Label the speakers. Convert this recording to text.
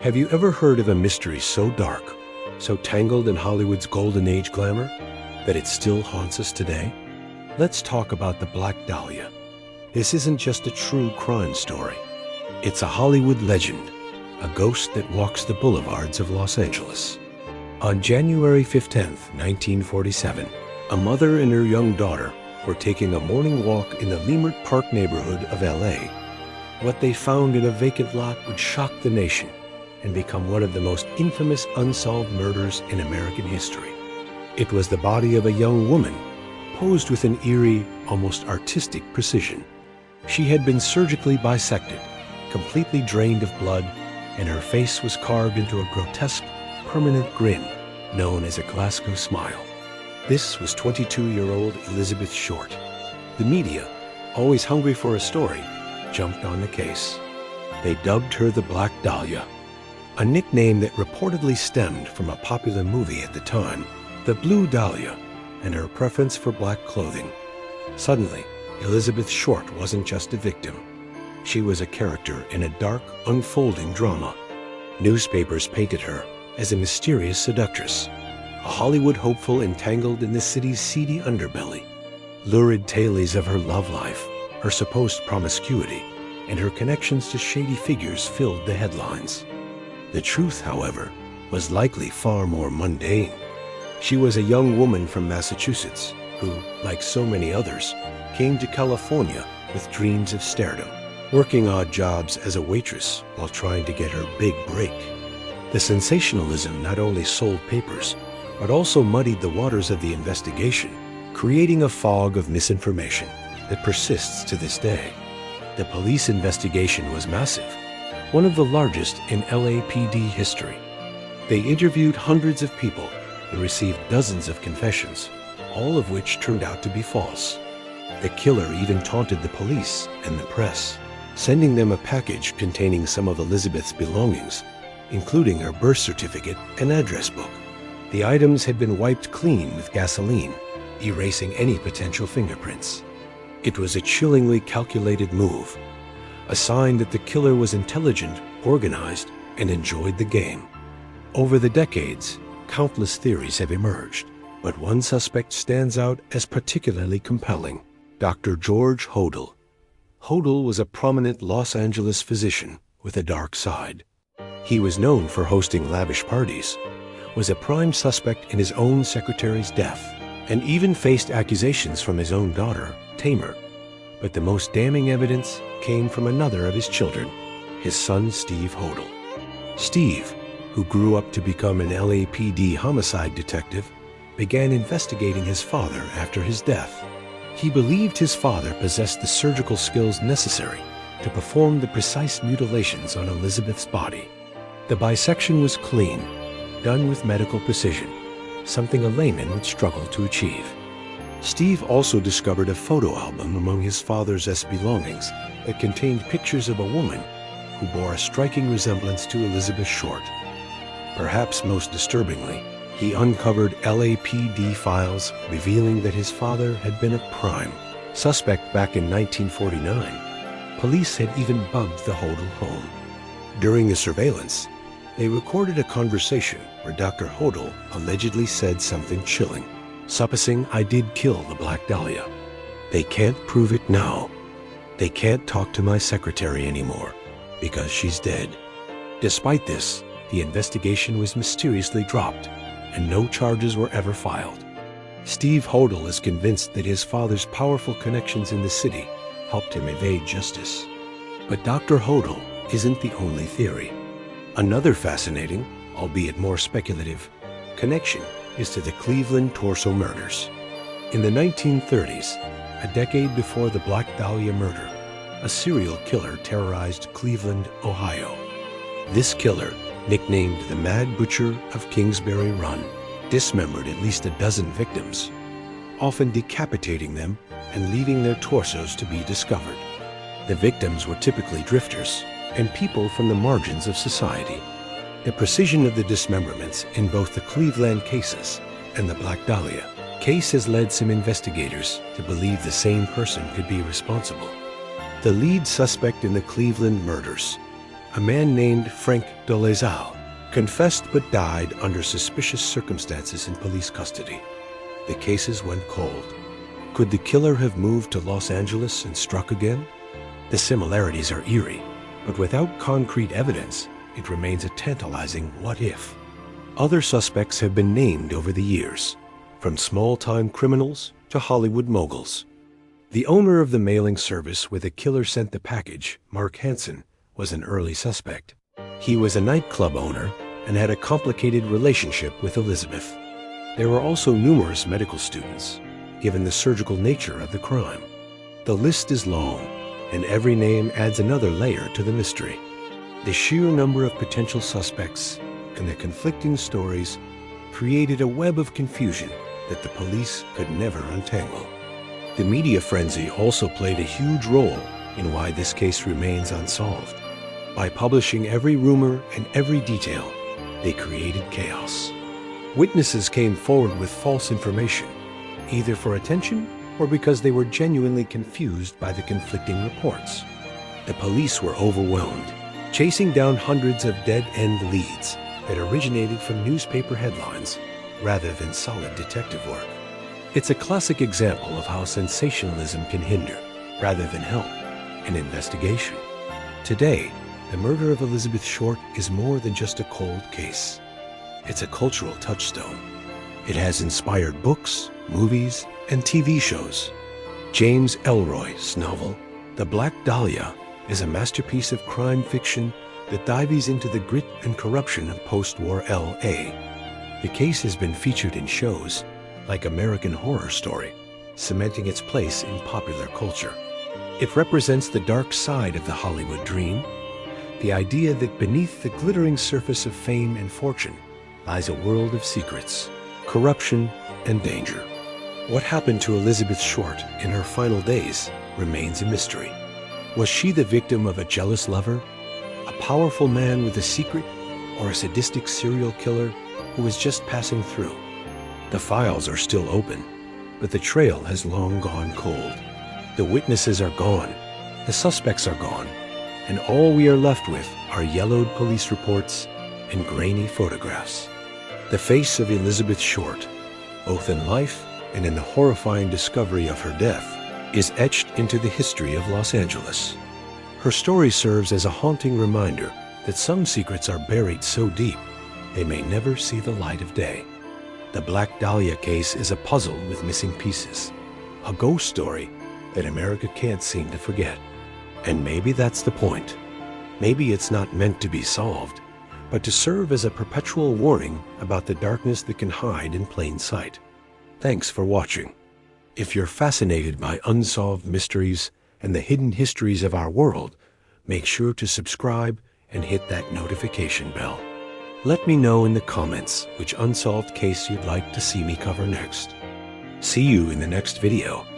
Speaker 1: Have you ever heard of a mystery so dark, so tangled in Hollywood's golden age glamour, that it still haunts us today? Let's talk about the Black Dahlia. This isn't just a true crime story. It's a Hollywood legend, a ghost that walks the boulevards of Los Angeles. On January 15th, 1947, a mother and her young daughter were taking a morning walk in the Leimert Park neighborhood of LA. What they found in a vacant lot would shock the nation and become one of the most infamous unsolved murders in American history. It was the body of a young woman, posed with an eerie, almost artistic precision. She had been surgically bisected, completely drained of blood, and her face was carved into a grotesque, permanent grin known as a Glasgow smile. This was 22-year-old Elizabeth Short. The media, always hungry for a story, jumped on the case. They dubbed her the Black Dahlia, a nickname that reportedly stemmed from a popular movie at the time, The Blue Dahlia, and her preference for black clothing. Suddenly, Elizabeth Short wasn't just a victim. She was a character in a dark, unfolding drama. Newspapers painted her as a mysterious seductress, a Hollywood hopeful entangled in the city's seedy underbelly. Lurid tales of her love life, her supposed promiscuity, and her connections to shady figures filled the headlines. The truth, however, was likely far more mundane. She was a young woman from Massachusetts who, like so many others, came to California with dreams of stardom, working odd jobs as a waitress while trying to get her big break. The sensationalism not only sold papers, but also muddied the waters of the investigation, creating a fog of misinformation that persists to this day. The police investigation was massive, one of the largest in LAPD history. They interviewed hundreds of people and received dozens of confessions, all of which turned out to be false. The killer even taunted the police and the press, sending them a package containing some of Elizabeth's belongings, including her birth certificate and address book. The items had been wiped clean with gasoline, erasing any potential fingerprints. It was a chillingly calculated move, a sign that the killer was intelligent, organized, and enjoyed the game. Over the decades, countless theories have emerged, but one suspect stands out as particularly compelling: Dr. George Hodel. Hodel was a prominent Los Angeles physician with a dark side. He was known for hosting lavish parties, was a prime suspect in his own secretary's death, and even faced accusations from his own daughter, Tamer. But the most damning evidence came from another of his children, his son Steve Hodel. Steve, who grew up to become an LAPD homicide detective, began investigating his father after his death. He believed his father possessed the surgical skills necessary to perform the precise mutilations on Elizabeth's body. The bisection was clean, done with medical precision, something a layman would struggle to achieve. Steve also discovered a photo album among his father's belongings that contained pictures of a woman who bore a striking resemblance to Elizabeth Short. Perhaps most disturbingly, he uncovered LAPD files revealing that his father had been a prime suspect back in 1949. Police had even bugged the Hodel home. During the surveillance, they recorded a conversation where Dr. Hodel allegedly said something chilling, supposing I did kill the Black Dahlia. They can't prove it now. They can't talk to my secretary anymore because she's dead. Despite this, the investigation was mysteriously dropped and no charges were ever filed. Steve Hodel is convinced that his father's powerful connections in the city helped him evade justice. But Dr. Hodel isn't the only theory. Another fascinating, albeit more speculative, connection is to the Cleveland torso murders. In the 1930s, a decade before the Black Dahlia murder, a serial killer terrorized Cleveland, Ohio. This killer, nicknamed the Mad Butcher of Kingsbury Run, dismembered at least a dozen victims, often decapitating them and leaving their torsos to be discovered. The victims were typically drifters and people from the margins of society. The precision of the dismemberments in both the Cleveland cases and the Black Dahlia case has led some investigators to believe the same person could be responsible. The lead suspect in the Cleveland murders A man named Frank de Lazal confessed but died under suspicious circumstances in police custody. The cases went cold. Could the killer have moved to Los Angeles and struck again? The similarities are eerie, but without concrete evidence, it remains a tantalizing what if. Other suspects have been named over the years, from small-time criminals to Hollywood moguls. The owner of the mailing service where the killer sent the package, Mark Hansen, was an early suspect. He was a nightclub owner and had a complicated relationship with Elizabeth. There were also numerous medical students, given the surgical nature of the crime. The list is long, and every name adds another layer to the mystery. The sheer number of potential suspects and the conflicting stories created a web of confusion that the police could never untangle. The media frenzy also played a huge role in why this case remains unsolved. By publishing every rumor and every detail, they created chaos. Witnesses came forward with false information, either for attention or because they were genuinely confused by the conflicting reports. The police were overwhelmed, chasing down hundreds of dead-end leads that originated from newspaper headlines rather than solid detective work. It's a classic example of how sensationalism can hinder, rather than help, an investigation. Today, the murder of Elizabeth Short is more than just a cold case. It's a cultural touchstone. It has inspired books, movies, and TV shows. James Ellroy's novel, The Black Dahlia, is a masterpiece of crime fiction that dives into the grit and corruption of post-war L.A. The case has been featured in shows like American Horror Story, cementing its place in popular culture. It represents the dark side of the Hollywood dream, the idea that beneath the glittering surface of fame and fortune lies a world of secrets, corruption, and danger. What happened to Elizabeth Short in her final days remains a mystery. Was she the victim of a jealous lover, a powerful man with a secret, or a sadistic serial killer who was just passing through? The files are still open, but the trail has long gone cold. The witnesses are gone, the suspects are gone, and all we are left with are yellowed police reports and grainy photographs. The face of Elizabeth Short, both in life and in the horrifying discovery of her death, is etched into the history of Los Angeles. Her story serves as a haunting reminder that some secrets are buried so deep they may never see the light of day. The Black Dahlia case is a puzzle with missing pieces, a ghost story that America can't seem to forget. And maybe that's the point. Maybe it's not meant to be solved, but to serve as a perpetual warning about the darkness that can hide in plain sight. Thanks for watching. If you're fascinated by unsolved mysteries and the hidden histories of our world, make sure to subscribe and hit that notification bell. Let me know in the comments which unsolved case you'd like to see me cover next. See you in the next video.